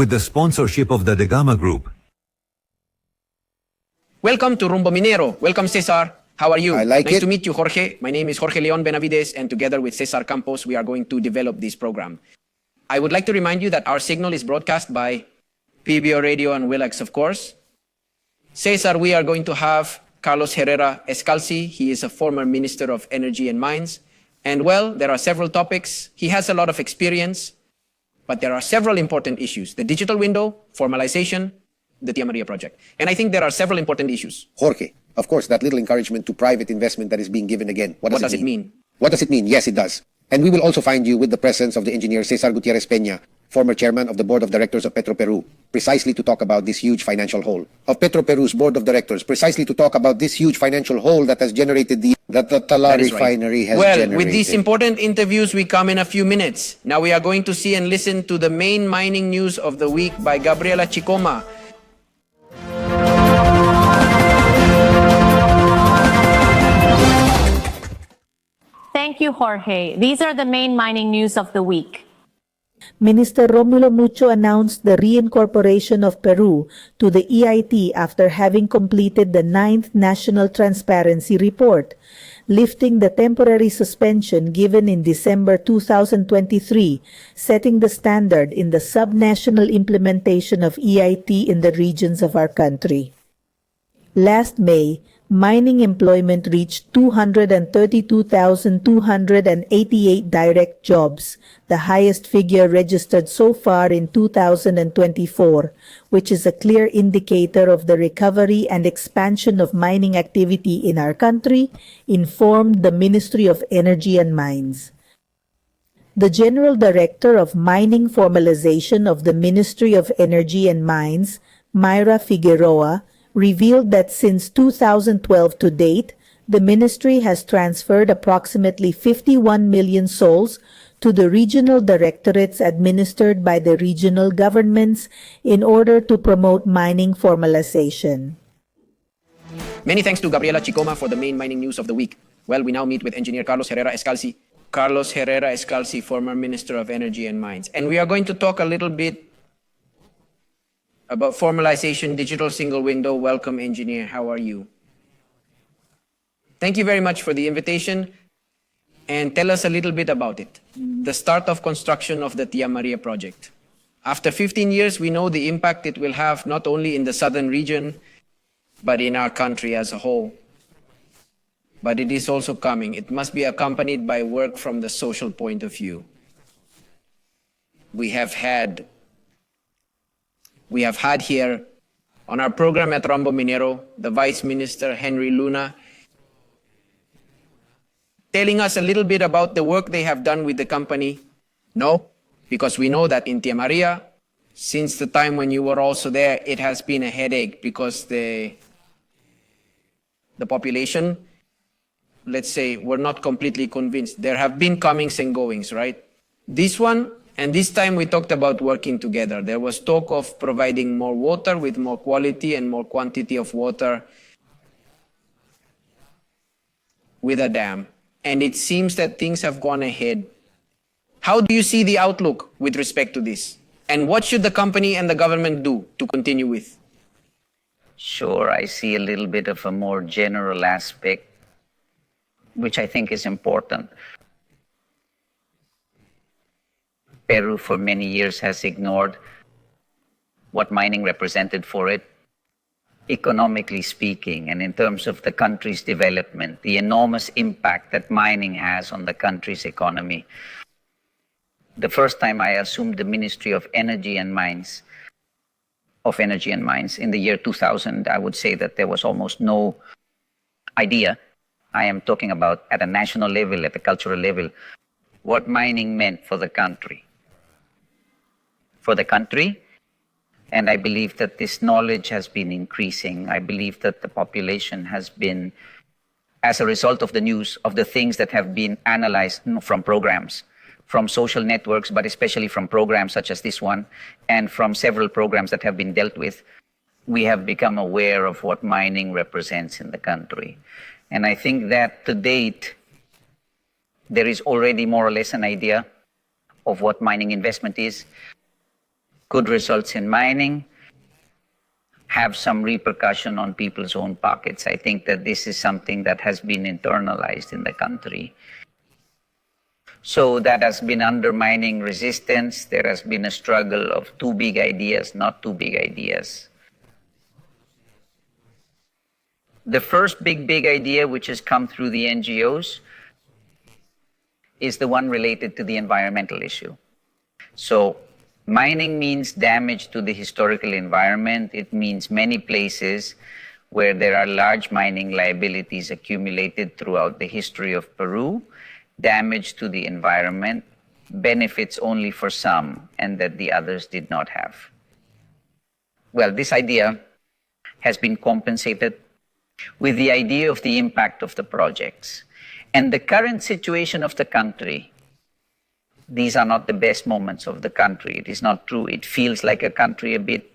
with the sponsorship of the Degama Group. Welcome to Rumbo Minero. Welcome, Cesar. How are you? I like nice it. to meet you, Jorge. My name is Jorge Leon Benavides, and together with Cesar Campos, we are going to develop this program. I would like to remind you that our signal is broadcast by PBO Radio and Willax, of course. Cesar, we are going to have Carlos Herrera Descalzi. He is a former Minister of Energy and Mines. And well, there are several topics. He has a lot of experience, but there are several important issues. The digital window, formalization, the Tia Maria project. And I think there are several important issues. Jorge, of course, that little encouragement to private investment that is being given again. What does it mean? What does it mean? Yes, it does. And we will also find you with the presence of the engineer Cesar Gutierrez Peña, former chairman of the board of directors of Petroperu, precisely to talk about this huge financial hole. Of Petroperu's board of directors, precisely to talk about this huge financial hole that has generated the Talara Refinery has generated. Well, with these important interviews, we come in a few minutes. Now we are going to see and listen to the main mining news of the week by Gabriela Chicoma. Thank you, Jorge. These are the main mining news of the week. Minister Romulo Mucho announced the reincorporation of Peru to the EIT after having completed the 9th National Transparency Report, lifting the temporary suspension given in December 2023, setting the standard in the subnational implementation of EIT in the regions of our country. Last May, mining employment reached 232,288 direct jobs, the highest figure registered so far in 2024, which is a clear indicator of the recovery and expansion of mining activity in our country, informed the Ministry of Energy and Mines. The General Director of Mining Formalization of the Ministry of Energy and Mines, Myra Figueroa, revealed that since 2012 to date, the ministry has transferred approximately 51 million sols to the regional directorates administered by the regional governments in order to promote mining formalization. Many thanks to Gabriela Chicoma for the main mining news of the week. Well, we now meet with engineer Carlos Herrera Descalzi. Carlos Herrera Descalzi, former Minister of Energy and Mines. And we are going to talk a little bit about formalization, digital single window. Welcome, engineer. How are you? Thank you very much for the invitation. And tell us a little bit about it. The start of construction of the Tia Maria project. After 15 years, we know the impact it will have not only in the southern region, but in our country as a whole. But it is also coming. It must be accompanied by work from the social point of view. We have had here on our program at Rumbo Minero, the Vice Minister, Henry Luna, telling us a little bit about the work they have done with the company. No, because we know that in Tia Maria, since the time when you were also there, it has been a headache because the population, let's say, were not completely convinced. There have been comings and goings, right? This one, and this time we talked about working together. There was talk of providing more water with more quality and more quantity of water with a dam. And it seems that things have gone ahead. How do you see the outlook with respect to this? And what should the company and the government do to continue with? Sure, I see a little bit of a more general aspect, which I think is important. Peru for many years has ignored what mining represented for it, economically speaking, and in terms of the country's development, the enormous impact that mining has on the country's economy. The first time I assumed the Ministry of Energy and Mines, in the year 2000, I would say that there was almost no idea. I am talking about at a national level, at the cultural level, what mining meant for the country. And I believe that this knowledge has been increasing. I believe that the population has been, as a result of the news, of the things that have been analyzed from programs, from social networks, but especially from programs such as this one, and from several programs that have been dealt with, we have become aware of what mining represents in the country. And I think that to date, there is already more or less an idea of what mining investment is. good results in mining have some repercussion on people's own pockets. I think that this is something that has been internalized in the country. So that has been undermining resistance. There has been a struggle of too big ideas, not too big ideas. The first big idea which has come through the NGOs is the one related to the environmental issue. So mining means damage to the historical environment. It means many places where there are large mining liabilities accumulated throughout the history of Peru, damage to the environment, benefits only for some, and that the others did not have. Well, this idea has been compensated with the idea of the impact of the projects. And the current situation of the country, these are not the best moments of the country. It is not true. It feels like a country a bit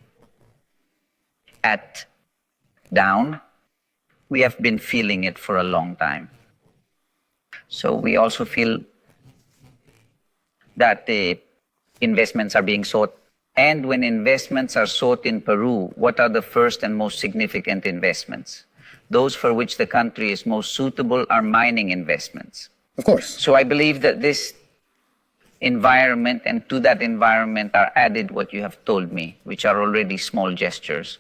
down. We have been feeling it for a long time. So we also feel that the investments are being sought. And when investments are sought in Peru, what are the first and most significant investments? Those for which the country is most suitable are mining investments. Of course. So I believe that this environment, and to that environment are added what you have told me, which are already small gestures.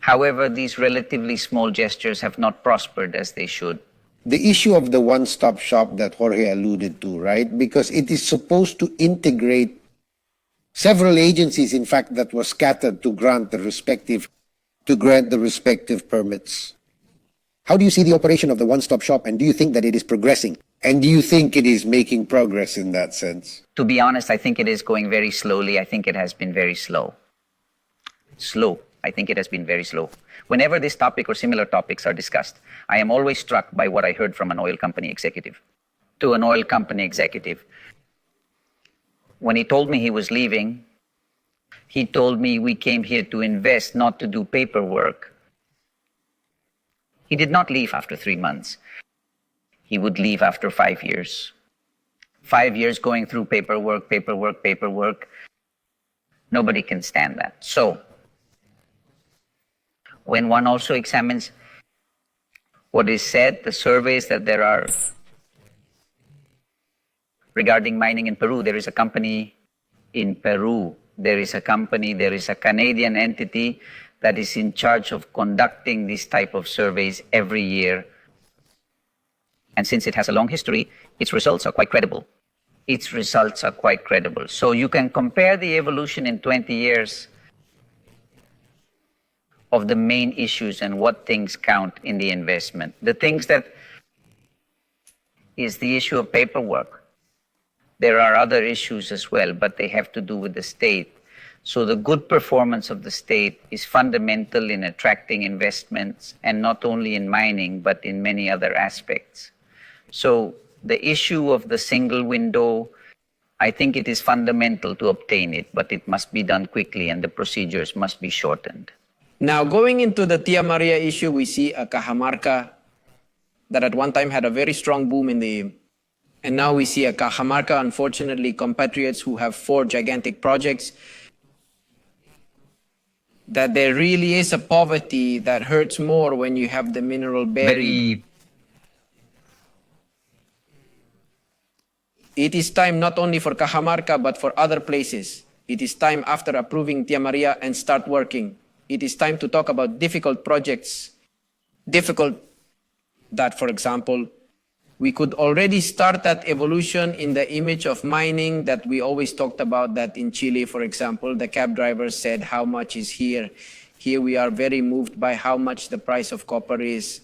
However, these relatively small gestures have not prospered as they should. The issue of the one-stop shop that Jorge alluded to, right? Because it is supposed to integrate several agencies, in fact, that were scattered to grant the respective permits. How do you see the operation of the one-stop shop, and do you think that it is progressing? And do you think it is making progress in that sense? To be honest, I think it is going very slowly. I think it has been very slow. I think it has been very slow. Whenever this topic or similar topics are discussed, I am always struck by what I heard from an oil company executive. To an oil company executive, when he told me he was leaving, he told me we came here to invest, not to do paperwork. He did not leave after 3 months. He would leave after 5 years. 5 years going through paperwork. Nobody can stand that. So, when one also examines what is said, the surveys that there are regarding mining in Peru, there is a company in Peru, there is a Canadian entity that is in charge of conducting this type of surveys every year. And since it has a long history, its results are quite credible. So you can compare the evolution in 20 years of the main issues and what things count in the investment. The things that is the issue of paperwork. There are other issues as well, but they have to do with the state. So the good performance of the state is fundamental in attracting investments, and not only in mining, but in many other aspects. So the issue of the single window, I think it is fundamental to obtain it, but it must be done quickly and the procedures must be shortened. Now, going into the Tia Maria issue, we see a Cajamarca that at one time had a very strong boom and now we see a Cajamarca, unfortunately, compatriots who have 4 gigantic projects, that there really is a poverty that hurts more when you have the mineral buried. It is time not only for Cajamarca, but for other places. It is time after approving Tia Maria and start working. It is time to talk about difficult projects. Difficult that, for example, we could already start that evolution in the image of mining that we always talked about, that in Chile, for example, the cab driver said, how much is here? Here we are very moved by how much the price of copper is.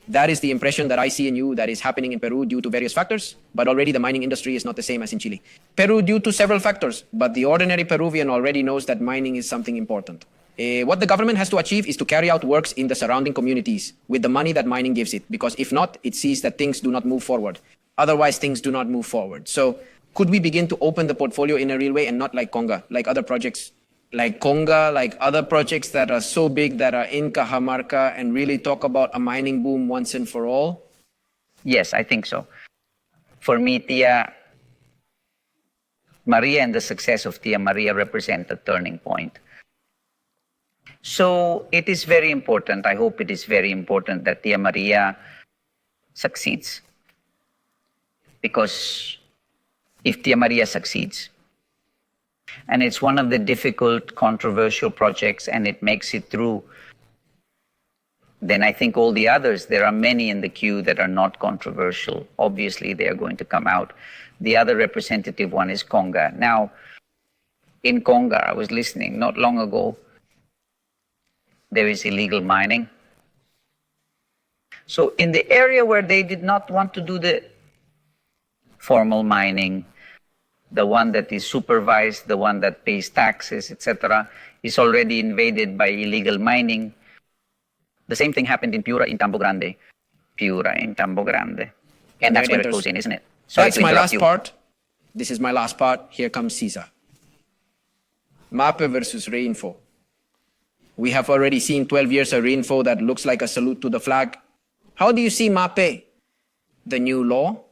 That is the impression that I see in you that is happening in Peru due to various factors, but already the mining industry is not the same as in Chile. Peru due to several factors, but the ordinary Peruvian already knows that mining is something important. What the government has to achieve is to carry out works in the surrounding communities with the money that mining gives it, because if not, it sees that things do not move forward. Otherwise, things do not move forward. So could we begin to open the portfolio in a real way and not like Conga, like other projects? Like Conga, like other projects that are so big that are in Cajamarca, and really talk about a mining boom once and for all? Yes, I think so. For me, Tia Maria and the success of Tia Maria represent a turning point. So it is very important, I hope it is very important that Tia Maria succeeds. Because if Tia Maria succeeds, and it's one of the difficult, controversial projects, and it makes it through, then I think all the others, there are many in the queue that are not controversial. Obviously, they are going to come out. The other representative one is Conga. Now, in Conga, I was listening not long ago, there is illegal mining. So in the area where they did not want to do the formal mining, the one that is supervised, the one that pays taxes, etc., is already invaded by illegal mining. The same thing happened in Piura, in Tambo Grande. Piura, in Tambo Grande. And that's where it goes in, isn't it? Sorry That's my last part. This is my last part. Here comes Cesar. MAPE versus Reinfo. We have already seen 12 years of Reinfo that looks like a salute to the flag. How do you see MAPE? The new law?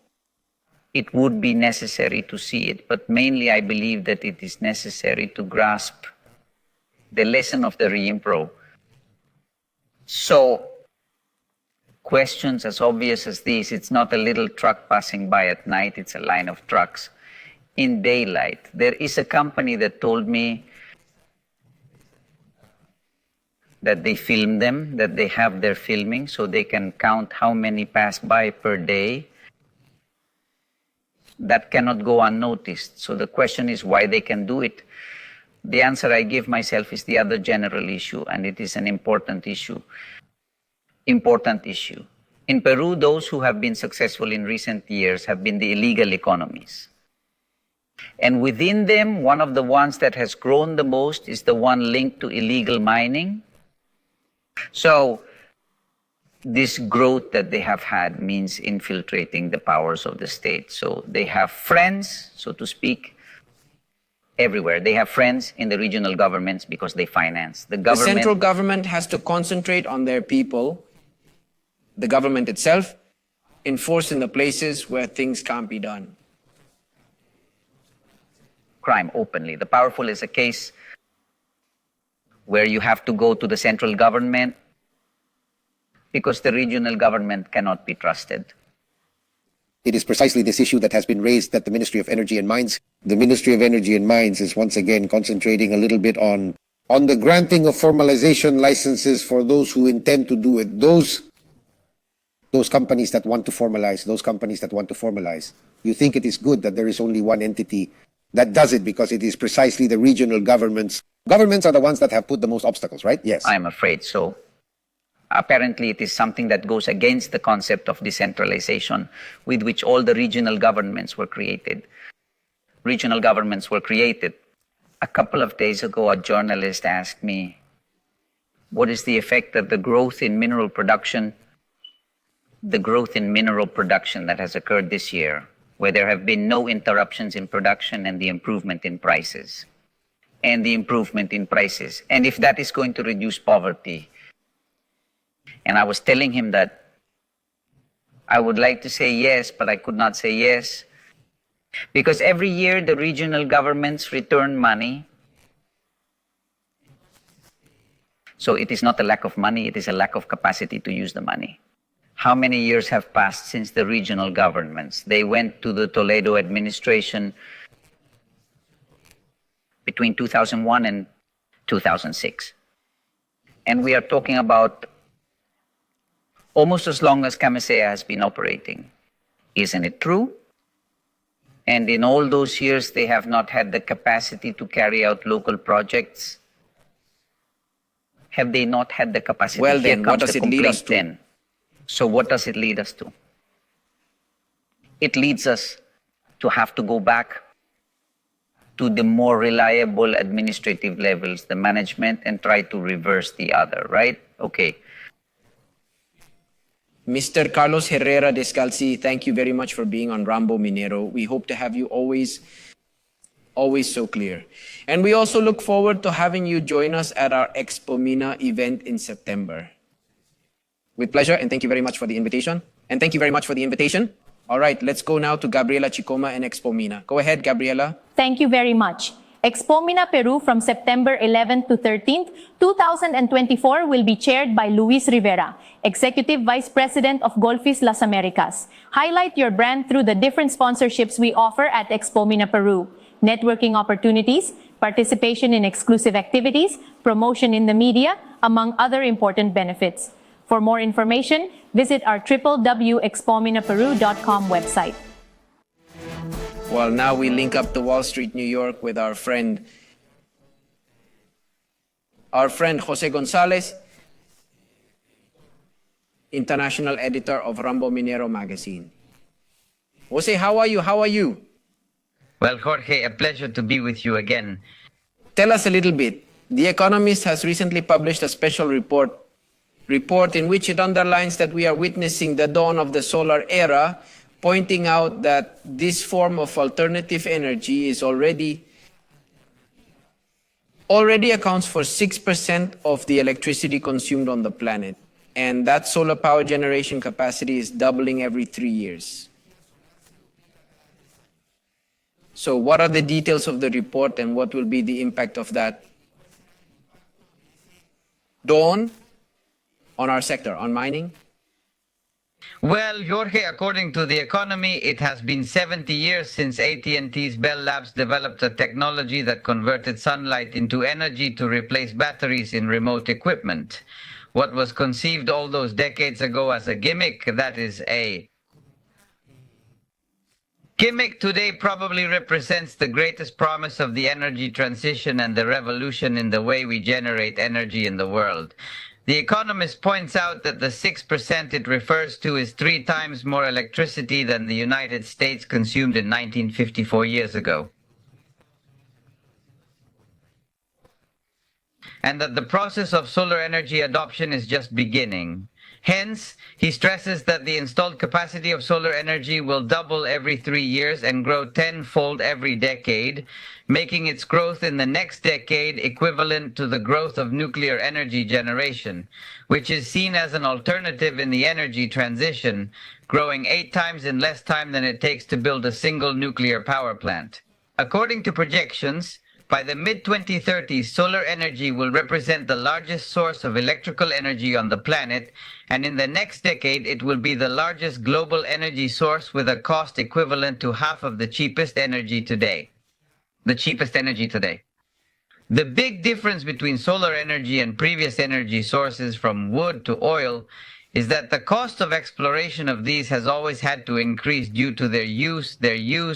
It would be necessary to see it, but mainly I believe that it is necessary to grasp the lesson of the Reimpro. So, questions as obvious as these, it's not a little truck passing by at night, it's a line of trucks. In daylight, there is a company that told me that they film them, that they have their filming, so they can count how many pass by per day. That cannot go unnoticed. So the question is why they can do it. The answer I give myself is the other general issue, and it is an important issue. Important issue. In Peru, those who have been successful in recent years have been the illegal economies. And within them, one of the ones that has grown the most is the one linked to illegal mining. So this growth that they have had means infiltrating the powers of the state. So they have friends, so to speak, everywhere. They have friends in the regional governments because they finance. The central government has to concentrate on their people, the government itself, enforce in the places where things can't be done. Crime openly. The powerful is a case where you have to go to the central government because the regional government cannot be trusted. It is precisely this issue that has been raised at the Ministry of Energy and Mines. The Ministry of Energy and Mines is once again concentrating a little bit on the granting of formalization licenses for those who intend to do it. Those companies that want to formalize, You think it is good that there is only one entity that does it because it is precisely the regional governments. Governments are the ones that have put the most obstacles, right? Yes. I'm afraid so. Apparently, it is something that goes against the concept of decentralization with which all the regional governments were created. Regional governments were created. A couple of days ago, a journalist asked me, what is the effect of the growth in mineral production that has occurred this year, where there have been no interruptions in production and the improvement in prices. And if that is going to reduce poverty. And I was telling him that I would like to say yes, but I could not say yes. Because every year the regional governments return money. So it is not a lack of money, it is a lack of capacity to use the money. How many years have passed since the regional governments? They went to the Toledo administration between 2001 and 2006. And we are talking about almost as long as Camisea has been operating. Isn't it true? And in all those years, they have not had the capacity to carry out local projects. Have they not had the capacity? Well, then, what does it lead us to? Then. So what does it lead us to? It leads us to have to go back to the more reliable administrative levels, the management, and try to reverse the other, right? Okay. Mr. Carlos Herrera Descalzi, thank you very much for being on Rumbo Minero. We hope to have you always so clear. And we also look forward to having you join us at our Expo Mina event in September. With pleasure, and thank you very much for the invitation. All right, let's go now to Gabriela Chicoma and Expomina. Go ahead, Gabriela. Thank you very much. Expomina Peru from September 11th to 13th, 2024 will be chaired by Luis Rivera, Executive Vice President of Golfis Las Americas. Highlight your brand through the different sponsorships we offer at Expomina Peru. Networking opportunities, participation in exclusive activities, promotion in the media, among other important benefits. For more information, visit our www.expominaperu.com website. Well, now we link up to Wall Street, New York with our friend José Gonzales, international editor of Rumbo Minero magazine. Jose, how are you? How are you? Well, Jorge, a pleasure to be with you again. Tell us a little bit. The Economist has recently published a special report in which it underlines that we are witnessing the dawn of the solar era, pointing out that this form of alternative energy is already accounts for 6% of the electricity consumed on the planet. And that solar power generation capacity is doubling every 3 years. So what are the details of the report and what will be the impact of that dawn on our sector, on mining? Well, Jorge, according to The Economy, it has been 70 years since AT&T's Bell Labs developed a technology that converted sunlight into energy to replace batteries in remote equipment. What was conceived all those decades ago as a gimmick, that is a gimmick, today probably represents the greatest promise of the energy transition and the revolution in the way we generate energy in the world. The Economist points out that the 6% it refers to is 3 times more electricity than the United States consumed in 1954 years ago. And that the process of solar energy adoption is just beginning. Hence, he stresses that the installed capacity of solar energy will double every 3 years and grow 10-fold every decade, making its growth in the next decade equivalent to the growth of nuclear energy generation, which is seen as an alternative in the energy transition, growing 8 times in less time than it takes to build a single nuclear power plant. According to projections, by the mid-2030s, solar energy will represent the largest source of electrical energy on the planet, and in the next decade it will be the largest global energy source with a cost equivalent to half of the cheapest energy today. The big difference between solar energy and previous energy sources from wood to oil is that the cost of exploration of these has always had to increase due to their use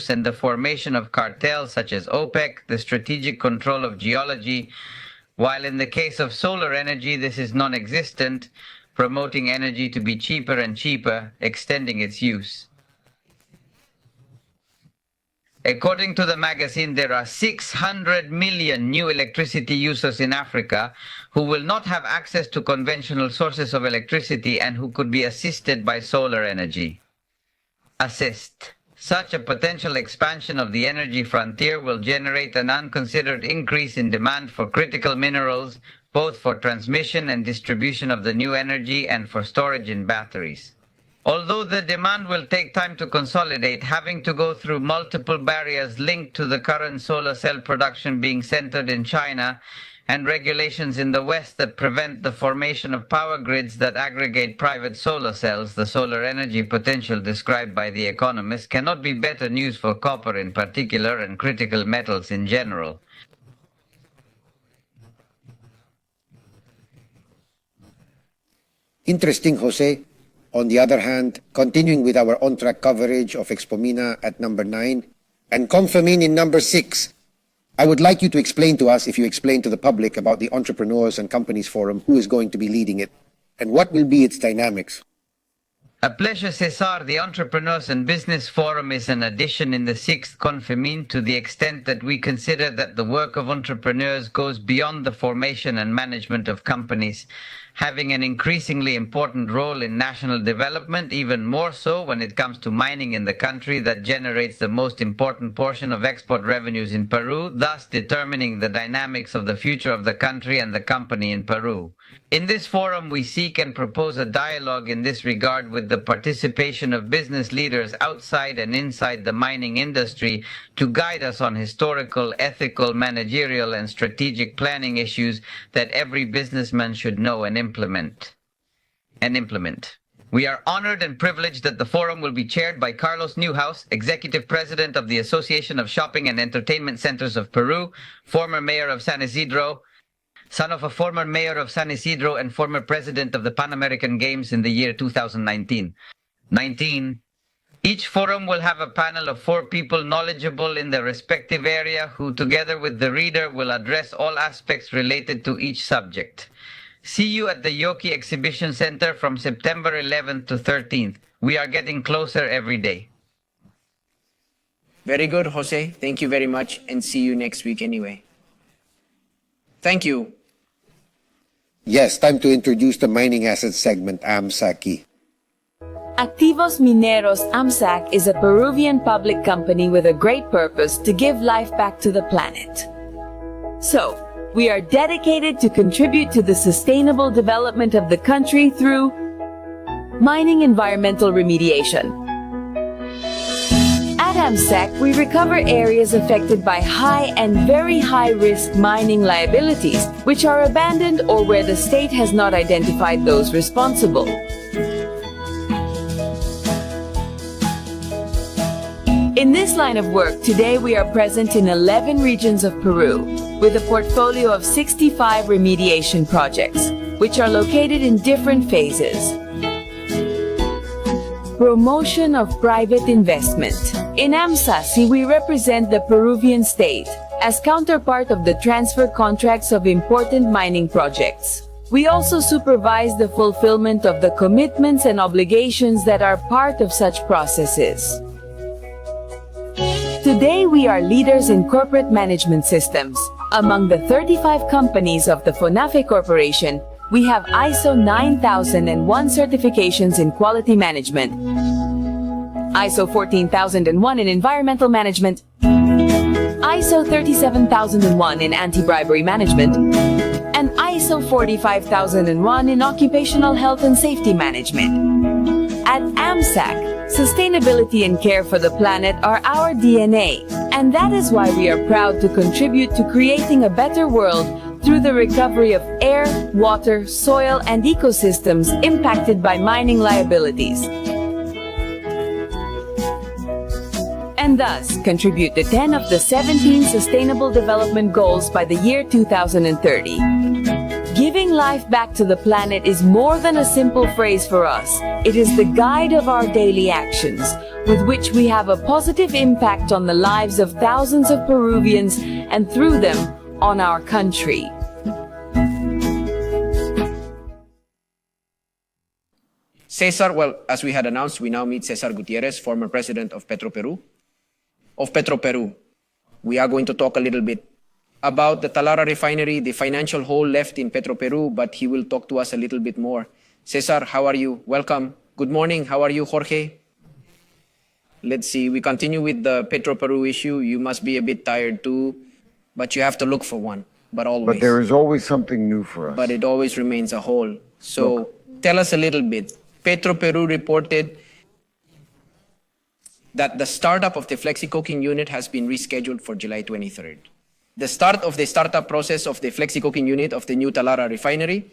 and the formation of cartels such as OPEC, the strategic control of geology, while in the case of solar energy this is non-existent, promoting energy to be cheaper and cheaper, extending its use. According to the magazine, there are 600 million new electricity users in Africa who will not have access to conventional sources of electricity and who could be assisted by solar energy. Such a potential expansion of the energy frontier will generate an unconsidered increase in demand for critical minerals, both for transmission and distribution of the new energy and for storage in batteries. Although the demand will take time to consolidate, having to go through multiple barriers linked to the current solar cell production being centered in China and regulations in the West that prevent the formation of power grids that aggregate private solar cells, the solar energy potential described by The Economist cannot be better news for copper in particular and critical metals in general. Interesting, Jose. On the other hand, continuing with our on-track coverage of Expomina at number 9 and Confirmin in number 6, I would like you to explain to us, if you explain to the public, about the Entrepreneurs and Companies Forum, who is going to be leading it, and what will be its dynamics. A pleasure, Cesar. The Entrepreneurs and Business Forum is an addition in the 6th Confirmin to the extent that we consider that the work of entrepreneurs goes beyond the formation and management of companies having an increasingly important role in national development, even more so when it comes to mining in the country that generates the most important portion of export revenues in Peru, thus determining the dynamics of the future of the country and the company in Peru. In this forum, we seek and propose a dialogue in this regard with the participation of business leaders outside and inside the mining industry to guide us on historical, ethical, managerial, and strategic planning issues that every businessman should know and implement. We are honored and privileged that the forum will be chaired by Carlos Newhouse, Executive President of the Association of Shopping and Entertainment Centers of Peru, former mayor of San Isidro, son of a former mayor of San Isidro and former president of the Pan American Games in the year 2019. Each forum will have a panel of 4 people knowledgeable in their respective area who, together with the reader, will address all aspects related to each subject. See you at the Yoki Exhibition Center from September 11th to 13th. We are getting closer every day. Very good, Jose. Thank you very much, and see you next week anyway. Thank you. Yes, time to introduce the mining assets segment, AMSAC. Activos Mineros AMSAC is a Peruvian public company with a great purpose to give life back to the planet. So, we are dedicated to contribute to the sustainable development of the country through mining environmental remediation. At AMSAC, we recover areas affected by high and very high-risk mining liabilities, which are abandoned or where the state has not identified those responsible. In this line of work, today we are present in 11 regions of Peru, with a portfolio of 65 remediation projects, which are located in different phases. Promotion of private investment. In AMSAC, we represent the Peruvian state as counterpart of the transfer contracts of important mining projects. We also supervise the fulfillment of the commitments and obligations that are part of such processes. Today, we are leaders in corporate management systems. Among the 35 companies of the FONAFE Corporation, we have ISO 9001 certifications in quality management, ISO 14001 in environmental management, ISO 37001 in anti-bribery management, and ISO 45001 in occupational health and safety management. At AMSAC, sustainability and care for the planet are our DNA, and that is why we are proud to contribute to creating a better world through the recovery of air, water, soil, and ecosystems impacted by mining liabilities, and thus contribute to 10 of the 17 Sustainable Development Goals by the year 2030. Giving life back to the planet is more than a simple phrase for us. It is the guide of our daily actions, with which we have a positive impact on the lives of thousands of Peruvians and through them, on our country. Cesar, well, as we had announced, we now meet Cesar Gutierrez, former president of Petroperu. We are going to talk a little bit about the Talara Refinery, the financial hole left in Petroperu, but he will talk to us a little bit more. Cesar, how are you? Welcome. Good morning. How are you, Jorge? Let's see. We continue with the Petroperu issue. You must be a bit tired too, but you have to look for one, but always. But there is always something new for us. But it always remains a hole. So tell us a little bit. Petroperu reported that the startup of the flexi-coking unit has been rescheduled for July 23rd. The start of the startup process of the flexi-coking unit of the new Talara Refinery.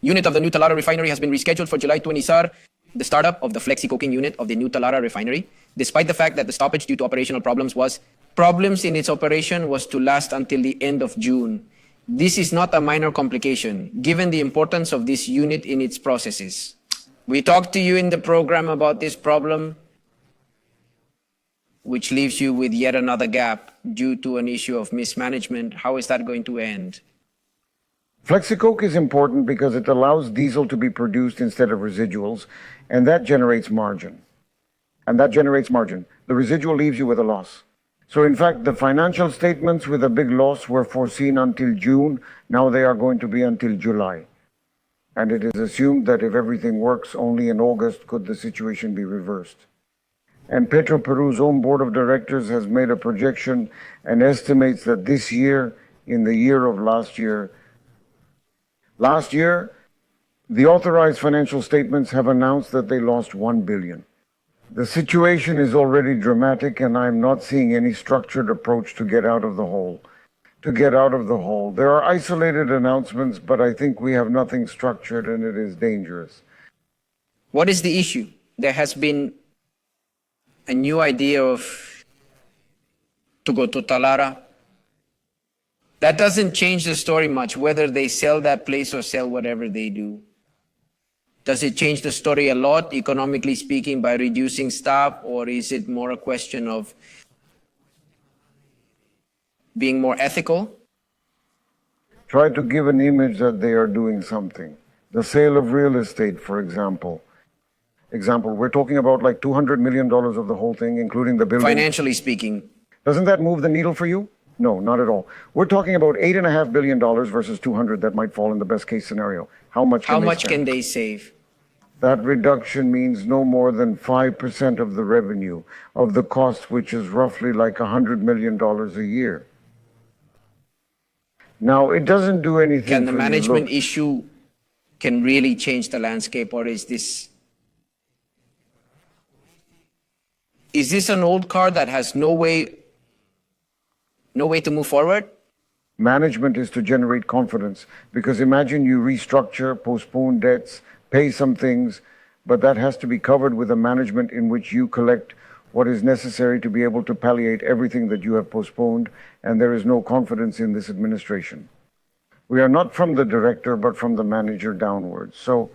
Unit of the new Talara Refinery has been rescheduled for July 23rd. The startup of the flexi-coking unit of the new Talara Refinery, despite the fact that the stoppage due to operational problems in its operation was to last until the end of June. This is not a minor complication, given the importance of this unit in its processes. We talked to you in the program about this problem, which leaves you with yet another gap due to an issue of mismanagement. How is that going to end? FlexiCoke is important because it allows diesel to be produced instead of residuals, and that generates margin. The residual leaves you with a loss. So in fact, the financial statements with a big loss were foreseen until June. Now they are going to be until July. And it is assumed that if everything works, only in August could the situation be reversed. And Petroperu's own board of directors has made a projection and estimates that this year, in the year of last year, the authorized financial statements have announced that they lost 1 billion. The situation is already dramatic, and I'm not seeing any structured approach to get out of the hole. There are isolated announcements, but I think we have nothing structured, and it is dangerous. What is the issue? There has been a new idea to go to Talara. That doesn't change the story much, whether they sell that place or sell whatever they do. Does it change the story a lot, economically speaking, by reducing staff, or is it more a question of being more ethical? Try to give an image that they are doing something. The sale of real estate, for example. We're talking about like $200 million of the whole thing, including the building. Financially speaking. Doesn't that move the needle for you? No, not at all. We're talking about $8.5 billion versus 200 that might fall in the best case scenario. How much can they save? That reduction means no more than 5% of the revenue of the cost, which is roughly like $100 million a year. Now, it doesn't do anything. Can the management issue can really change the landscape, or is this an old car that has no way to move forward? Management is to generate confidence, because imagine you restructure, postpone debts, pay some things, but that has to be covered with a management in which you collect what is necessary to be able to palliate everything that you have postponed, and there is no confidence in this administration. We are not from the director, but from the manager downwards. So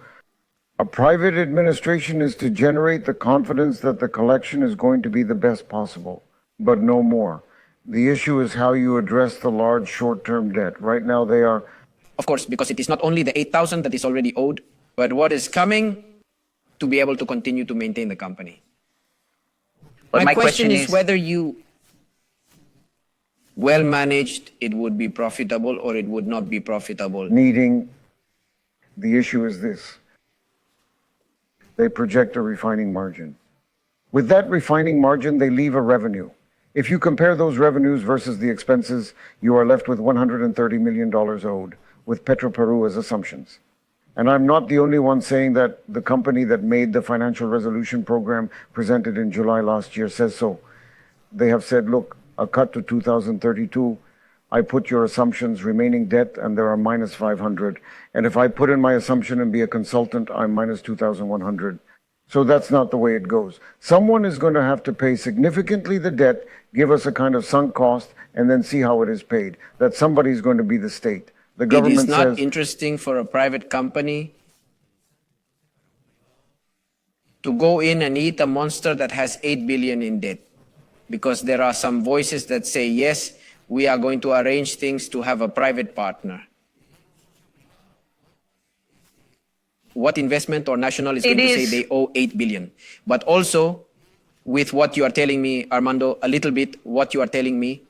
a private administration is to generate the confidence that the collection is going to be the best possible, but no more. The issue is how you address the large short-term debt. Right now they are... Of course, because it is not only the 8,000 that is already owed, but what is coming to be able to continue to maintain the company. But my question is whether you well managed, it would be profitable or it would not be profitable. The issue is this. They project a refining margin. With that refining margin, they leave a revenue. If you compare those revenues versus the expenses, you are left with $130 million owed, with Petroperu as assumptions. And I'm not the only one saying that. The company that made the financial resolution program presented in July last year says so. They have said, look, a cut to 2032, I put your assumptions, remaining debt, and there are minus 500. And if I put in my assumption and be a consultant, I'm minus 2,100. So that's not the way it goes. Someone is going to have to pay significantly the debt, give us a kind of sunk cost, and then see how it is paid. That somebody is going to be the state. The government says... It is not says, interesting for a private company to go in and eat a monster that has 8 billion in debt. Because there are some voices that say, yes, we are going to arrange things to have a private partner. What investment or national is going to say they owe 8 billion? But also, with what you are telling me, Armando, a little bit what you are telling me,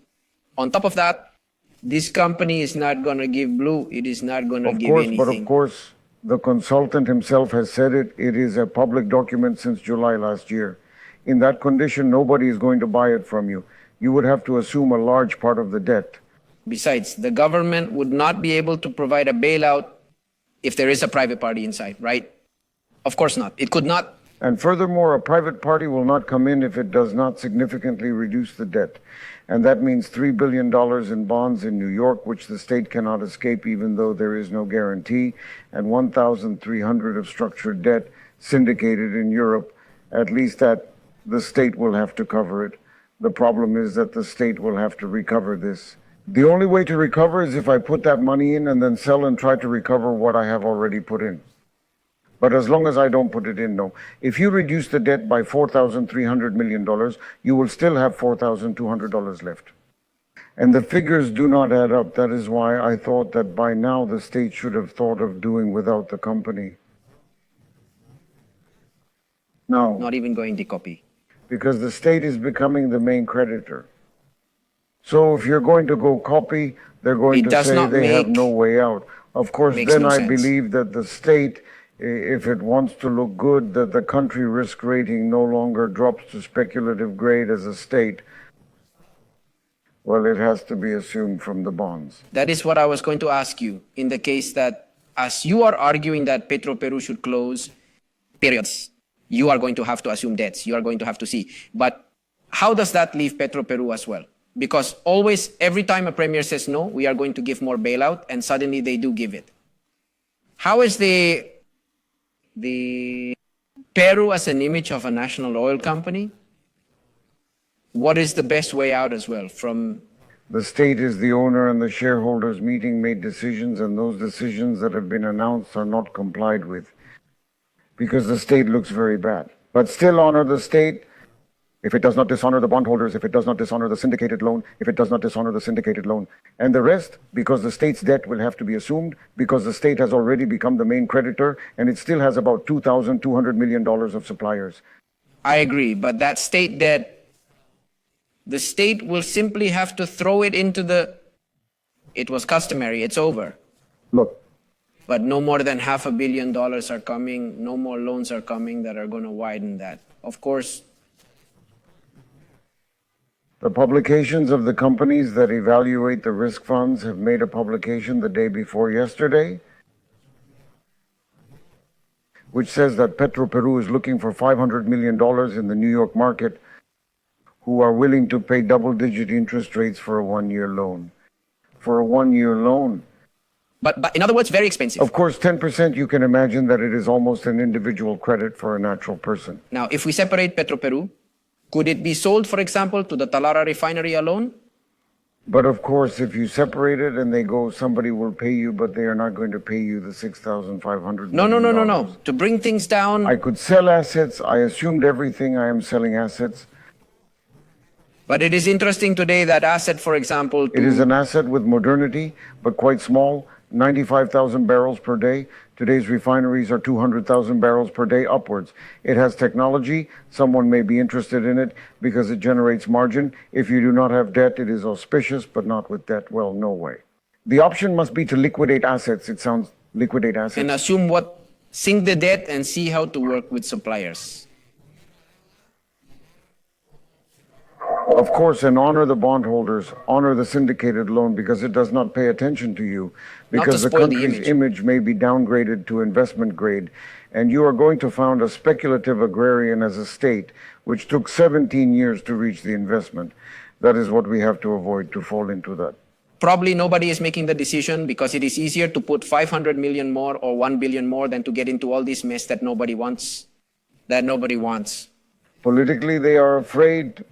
on top of that, this company is not going to give blue. It is not going to give anything. But of course, the consultant himself has said it. It is a public document since July last year. In that condition, nobody is going to buy it from you. You would have to assume a large part of the debt. Besides, the government would not be able to provide a bailout if there is a private party inside, right? Of course not. It could not. And furthermore, a private party will not come in if it does not significantly reduce the debt. And that means $3 billion in bonds in New York, which the state cannot escape even though there is no guarantee, and 1,300 of structured debt syndicated in Europe. At least that the state will have to cover it. The problem is that the state will have to recover this. The only way to recover is if I put that money in and then sell and try to recover what I have already put in. But as long as I don't put it in, no. If you reduce the debt by $4,300 million, you will still have $4,200 left. And the figures do not add up. That is why I thought that by now the state should have thought of doing without the company. No. Not even going to copy. Because the state is becoming the main creditor. So if you're going to go copy, they're going to say they have no way out. Of course, Makes then no I sense. believe that the state, if it wants to look good, that the country risk rating no longer drops to speculative grade as a state. Well, it has to be assumed from the bonds. That is what I was going to ask you. In the case that, as you are arguing that Petroperu should close, periods, you are going to have to assume debts. You are going to have to see. But how does that leave Petroperu as well? Because always, every time a premier says no, we are going to give more bailout, and suddenly they do give it. How is the Peru as an image of a national oil company? What is the best way out as well from... The state is the owner, and the shareholders meeting made decisions, and those decisions that have been announced are not complied with because the state looks very bad. But still honor the state if it does not dishonor the bondholders, if it does not dishonor the syndicated loan, if it does not dishonor the syndicated loan. And the rest, because the state's debt will have to be assumed, because the state has already become the main creditor, and it still has about $2,200 million of suppliers. I agree, but that state debt, the state will simply have to throw it into the... It was customary, it's over. Look, But no more than $500 million are coming, no more loans are coming that are going to widen that. Of course, the publications of the companies that evaluate the risk funds have made a publication the day before yesterday, which says that Petroperu is looking for $500 million in the New York market, who are willing to pay double-digit interest rates for a one-year loan. For a one-year loan. but in other words, very expensive. Of course, 10%, you can imagine that it is almost an individual credit for a natural person. Now, if we separate Petroperu, could it be sold, for example, to the Talara Refinery alone? But of course, if you separate it and they go, somebody will pay you, but they are not going to pay you the $6,500. No. To bring things down... I could sell assets. I assumed everything. I am selling assets. But it is interesting today that asset, for example... It is an asset with modernity, but quite small, 95,000 barrels per day. Today's refineries are 200,000 barrels per day upwards. It has technology. Someone may be interested in it because it generates margin. If you do not have debt, it is auspicious, but not with debt. Well, no way. The option must be to liquidate assets. It sounds liquidate assets. And assume what? Sink the debt and see how to work with suppliers. Of course, and honor the bondholders, honor the syndicated loan because it does not pay attention to you, because the spoil the country's image may be downgraded to investment grade, and you are going to found a speculative agrarian as a state, which took 17 years to reach the investment. That is what we have to avoid, to fall into that. Probably nobody is making the decision because it is easier to put 500 million more or 1 billion more than to get into all this mess that nobody wants. Politically, they are afraid.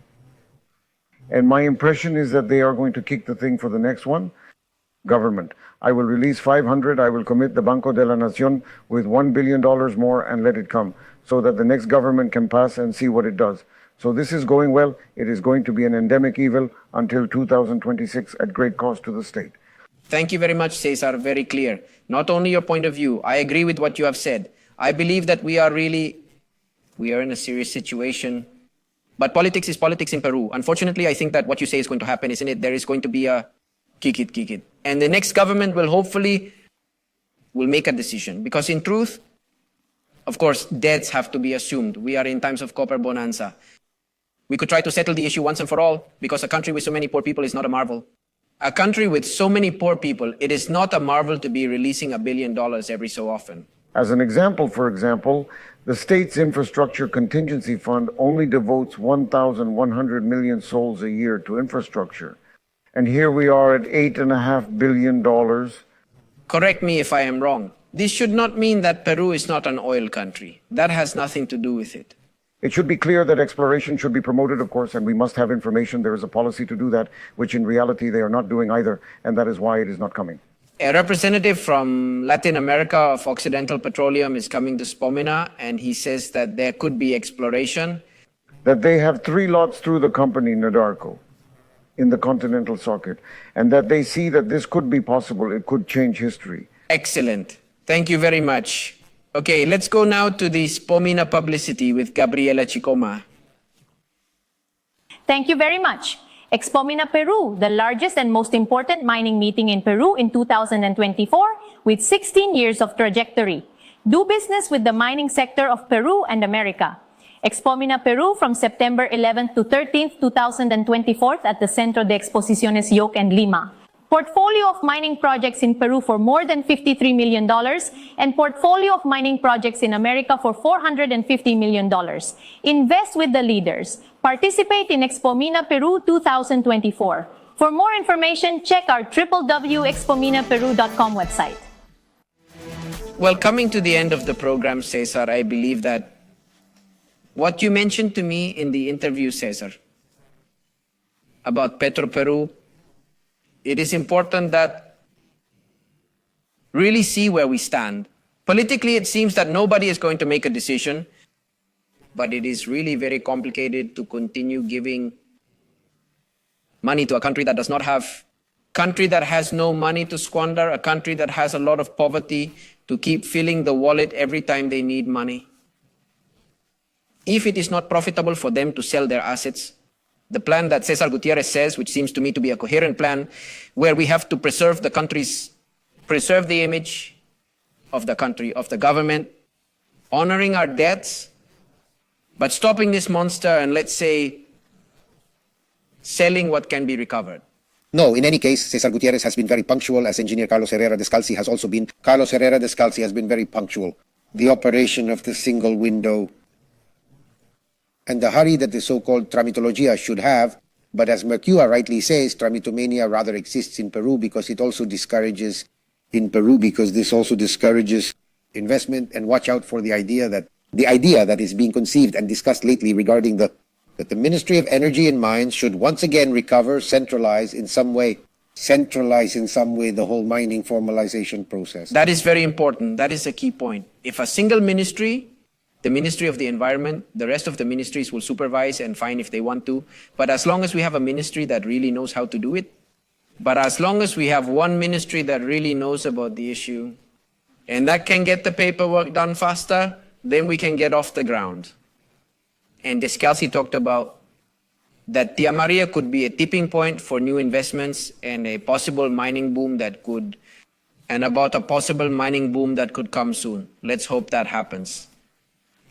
And my impression is that they are going to kick the thing for the next one. Government. I will release 500. I will commit the Banco de la Nación with $1 billion more and let it come so that the next government can pass and see what it does. So this is going well. It is going to be an endemic evil until 2026 at great cost to the state. Thank you very much, Cesar. Very clear. Not only your point of view, I agree with what you have said. I believe that we are in a serious situation. But politics is politics in Peru. Unfortunately, I think that what you say is going to happen, isn't it? There is going to be a kick it. And the next government will make a decision. Because in truth, of course, debts have to be assumed. We are in times of copper bonanza. We could try to settle the issue once and for all, because a country with so many poor people is not a marvel. A country with so many poor people, it is not a marvel to be releasing $1 billion every so often. As an example, for example, the state's infrastructure contingency fund only devotes 1,100 million sols a year to infrastructure. And here we are at $8.5 billion. Correct me if I am wrong. This should not mean that Peru is not an oil country. That has nothing to do with it. It should be clear that exploration should be promoted, of course, and we must have information. There is a policy to do that, which in reality they are not doing either, and that is why it is not coming. A representative from Latin America of Occidental Petroleum is coming to Spomina, and he says that there could be exploration. That they have 3 lots through the company, Nadarco, in the continental socket, and that they see that this could be possible. It could change history. Excellent. Thank you very much. Okay, let's go now to the Spomina publicity with Gabriela Chicoma. Thank you very much. Expomina Peru, the largest and most important mining meeting in Peru in 2024 with 16 years of trajectory. Do business with the mining sector of Peru and America. Expomina Peru from September 11th to 13th, 2024 at the Centro de Exposiciones Yoke and Lima. Portfolio of mining projects in Peru for more than $53 million and portfolio of mining projects in America for $450 million. Invest with the leaders. Participate in Expomina Peru 2024. For more information, check our www.expominaperu.com website. Well, coming to the end of the program, Cesar, I believe that what you mentioned to me in the interview, Cesar, about Petroperu, it is important that really see where we stand. Politically, it seems that nobody is going to make a decision, but it is really very complicated to continue giving money to a country that does not have, country that has no money to squander, a country that has a lot of poverty to keep filling the wallet every time they need money. If it is not profitable for them to sell their assets, the plan that Cesar Gutierrez says, which seems to me to be a coherent plan, where we have to preserve the country's, preserve the image of the country, of the government, honoring our debts, but stopping this monster and, let's say, selling what can be recovered. No, in any case, Cesar Gutierrez has been very punctual, as engineer Carlos Herrera Descalzi has also been. Carlos Herrera Descalzi has been very punctual. The operation of the single window and the hurry that the so-called tramitologia should have, but as Mercua rightly says, tramitomania rather exists in Peru because it also discourages investment, and watch out for the idea that is being conceived and discussed lately regarding that the Ministry of Energy and Mines should once again recover, centralize in some way the whole mining formalization process. That is very important. That is a key point. If a single ministry, the Ministry of the Environment, the rest of the ministries will supervise and fine if they want to. But as long as we have a ministry that really knows how to do it, but as long as we have one ministry that really knows about the issue, and that can get the paperwork done faster, then we can get off the ground. And Descalzi talked about that Tia Maria could be a tipping point for new investments and a possible mining boom that could come soon. Let's hope that happens.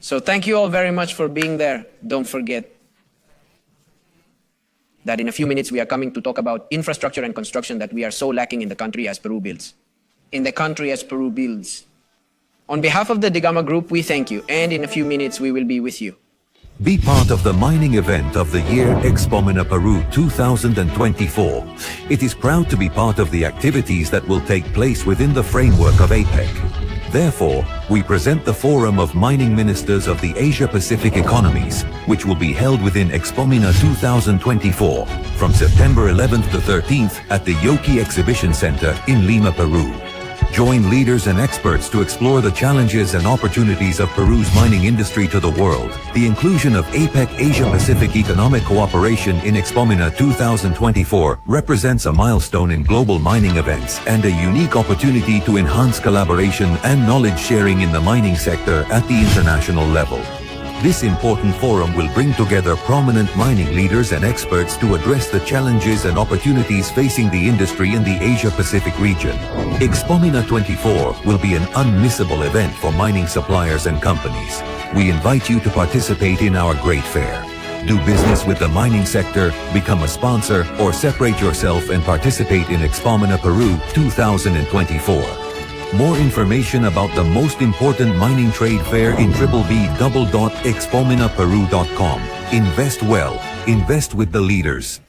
So thank you all very much for being there. Don't forget that in a few minutes we are coming to talk about infrastructure and construction that we are so lacking in the country as Peru builds. On behalf of the Degama Group, we thank you, and in a few minutes we will be with you. Be part of the mining event of the year Expomina Peru 2024. It is proud to be part of the activities that will take place within the framework of APEC. Therefore, we present the Forum of Mining Ministers of the Asia-Pacific Economies, which will be held within Expomina 2024 from September 11th to 13th at the Yoki Exhibition Center in Lima, Peru. Join leaders and experts to explore the challenges and opportunities of Peru's mining industry to the world. The inclusion of APEC Asia-Pacific Economic Cooperation in Expomina 2024 represents a milestone in global mining events and a unique opportunity to enhance collaboration and knowledge sharing in the mining sector at the international level. This important forum will bring together prominent mining leaders and experts to address the challenges and opportunities facing the industry in the Asia-Pacific region. Expomina 24 will be an unmissable event for mining suppliers and companies. We invite you to participate in our great fair. Do business with the mining sector, become a sponsor, or separate yourself and participate in Expomina Peru 2024. More information about the most important mining trade fair in www.expominaperu.com. Invest well, invest with the leaders.